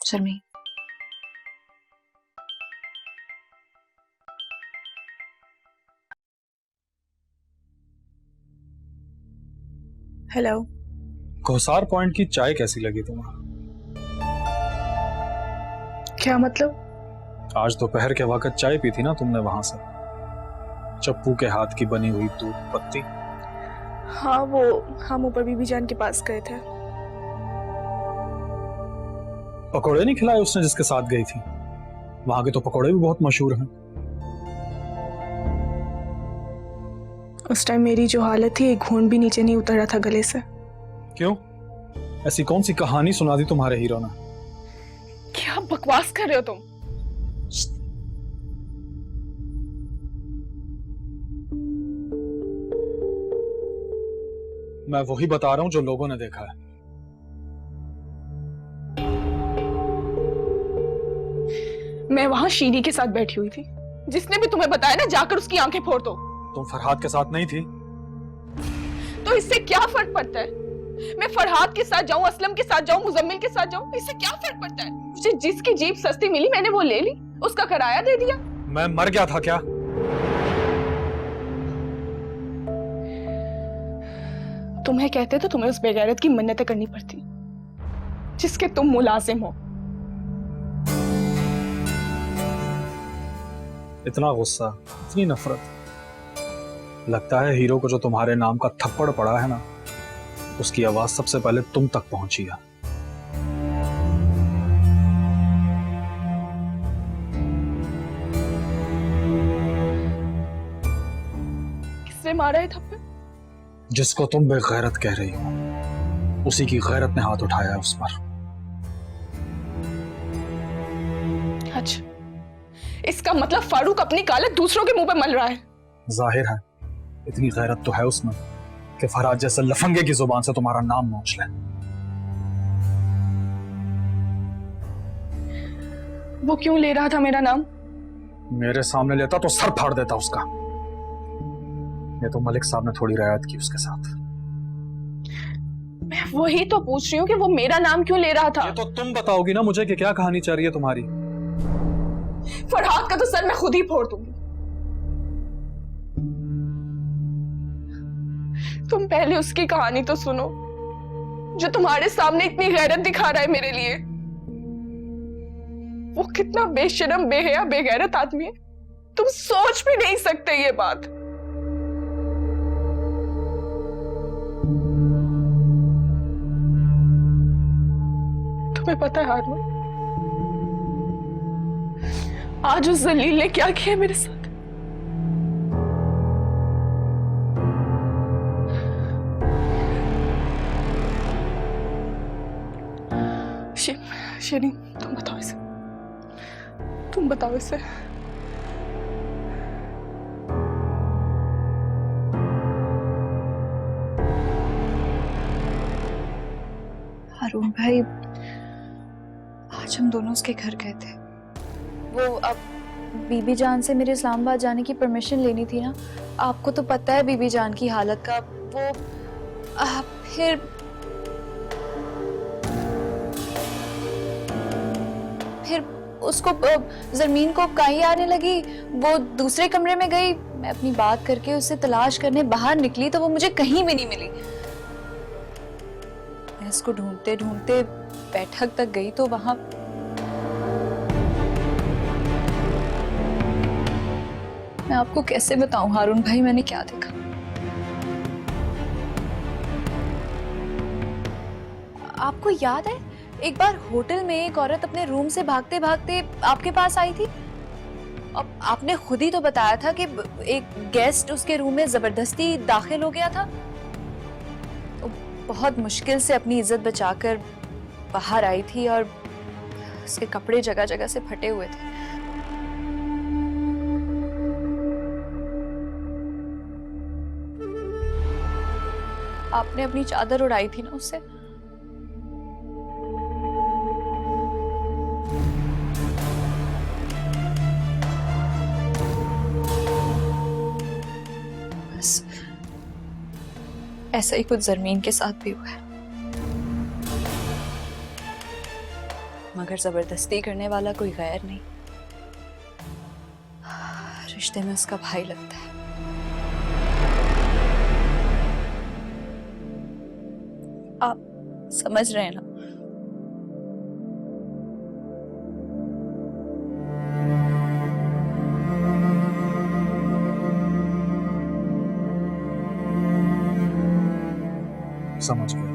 शर्मी, hello. कोसार point की चाय कैसी लगी तुम्हें? क्या मतलब? आज दोपहर के वक्त चाय पी थी ना तुमने वहां से, चप्पू के हाथ की बनी हुई दूध पत्ती। हाँ, वो हम ऊपर बीबी जान के पास गए थे। पकोड़े नहीं खिलाए उसने जिसके साथ गई थी? वहां के तो पकोड़े भी बहुत मशहूर हैं। उस टाइम मेरी जो हालत थी, एक घूंट भी नीचे नहीं उतर रहा था गले से। क्यों? ऐसी कौन सी कहानी सुना दी तुम्हारे हीरो ने? क्या बकवास कर रहे हो तुम? मैं वही बता रहा हूं जो लोगों ने देखा है। मैं वहां शीरी के साथ बैठी हुई थी। जिसने भी तुम्हें बताया ना, जाकर उसकी आंखें फोड़ दो। तुम फरहाद के साथ नहीं थी? तो इससे क्या फर्क पड़ता है? मैं फरहाद के साथ जाऊं, असलम के साथ जाऊं, मुजम्मिल के साथ जाऊं, इससे क्या फर्क पड़ता है? मुझे जिसकी जीप सस्ती मिली मैंने वो ले ली, उसका किराया दे दिया। मैं मर गया था क्या? तुम्हें कहते तो तुम्हें उस बेगैरत की मन्नतें करनी पड़ती जिसके तुम मुलाजिम हो। इतना गुस्सा, इतनी नफरत। लगता है हीरो को जो तुम्हारे नाम का थप्पड़ पड़ा है ना, उसकी आवाज सबसे पहले तुम तक पहुंची है। किसने मारा है थप्पड़? जिसको तुम बेगैरत कह रही हो, उसी की गैरत ने हाथ उठाया है उस पर। अच्छा, इसका मतलब फारूक अपनी कालत दूसरों के मुंह पे मल रहा है। जाहिर है, इतनी गैरत तो है उसमें कि फरहाद जैसे लफंगे की जुबान से तुम्हारा नाम नोच ले। वो क्यों ले रहा था मेरा नाम? मेरे सामने लेता तो सर फाड़ देता उसका। ये तो मलिक साहब ने थोड़ी रियायत की उसके साथ। मैं वही तो पूछ रही हूँ कि वो मेरा नाम क्यों ले रहा था। ये तो तुम बताओगी ना मुझे कि क्या कहानी चल रही है तुम्हारी। फरहाद का तो सर मैं खुद ही फोड़ दूंगी। तुम पहले उसकी कहानी तो सुनो, जो तुम्हारे सामने इतनी गैरत दिखा रहा है मेरे लिए। वो कितना बेशरम, बेहया, बेगैरत आदमी है, तुम सोच भी नहीं सकते ये बात। तुम्हें पता है हारून, आज उस जलील ने क्या किया मेरे साथ? शेरी, तुम बताओ इसे, तुम बताओ इसे। हारून भाई, आज हम दोनों उसके घर गए थे। वो अब बीबी जान से मेरे इस्लामाबाद जाने की परमिशन लेनी थी ना। आपको तो पता है बीबी जान की हालत का। वो फिर उसको जरमीन को काई आने लगी। वो दूसरे कमरे में गई। मैं अपनी बात करके उसे तलाश करने बाहर निकली तो वो मुझे कहीं भी नहीं मिली। मैं उसको ढूंढते ढूंढते बैठक तक गई तो वहां मैं आपको कैसे बताऊं हारून भाई, मैंने क्या देखा। आपको याद है एक बार होटल में एक औरत अपने रूम से भागते भागते आपके पास आई थी। अब आपने खुद ही तो बताया था कि एक गेस्ट उसके रूम में जबरदस्ती दाखिल हो गया था। तो बहुत मुश्किल से अपनी इज्जत बचाकर बाहर आई थी और उसके कपड़े जगह जगह से फटे हुए थे। आपने अपनी चादर उड़ाई थी ना उससे। बस ऐसा ही कुछ जरमीन के साथ भी हुआ है। मगर जबरदस्ती करने वाला कोई गैर नहीं, रिश्ते में उसका भाई लगता है। आप समझ रहे हैं ना? समझ गया,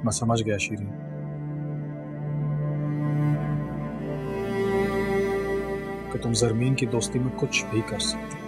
मैं समझ गया शीरीन। कि तुम जरमीन की दोस्ती में कुछ भी कर सकते हो।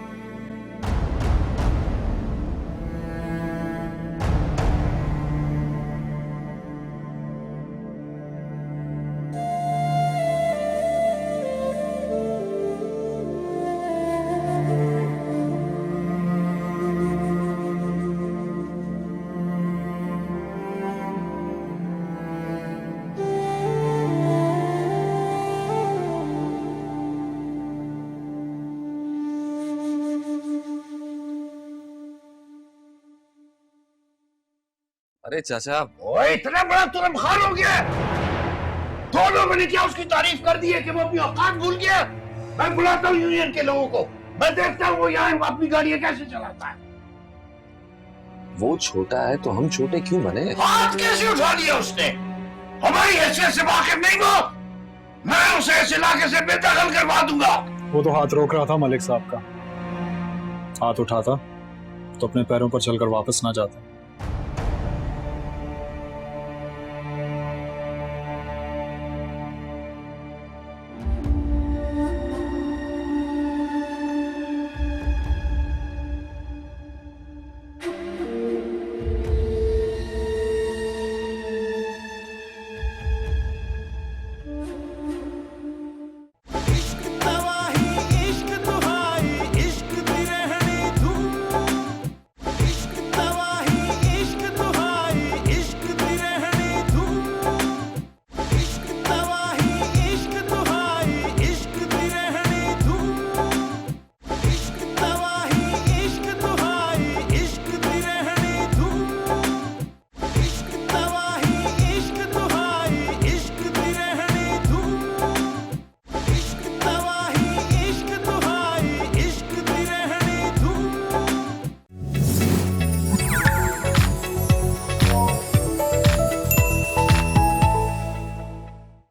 अरे चाचा, ओए इतना बड़ा तुरम खान हो गया। दो लोगों ने क्या उसकी तारीफ कर दी है कि वो अपनी औकात भूल गया। मैं बुलाता हूँ यूनियन के लोगों को, मैं देखता हूँ वो यहाँ अपनी गाड़ियाँ कैसे चलाता है। वो छोटा है तो हम छोटे क्यों बने? हाथ कैसे उठा लिया उसने? हमारी हैसियत से वाकिफ नहीं वो। मैं उसे ऐसे इलाके से बेदखल करवा दूंगा। वो तो हाथ रोक रहा था मलिक साहब का, हाथ उठाता तो अपने पैरों पर चलकर वापस ना जाता।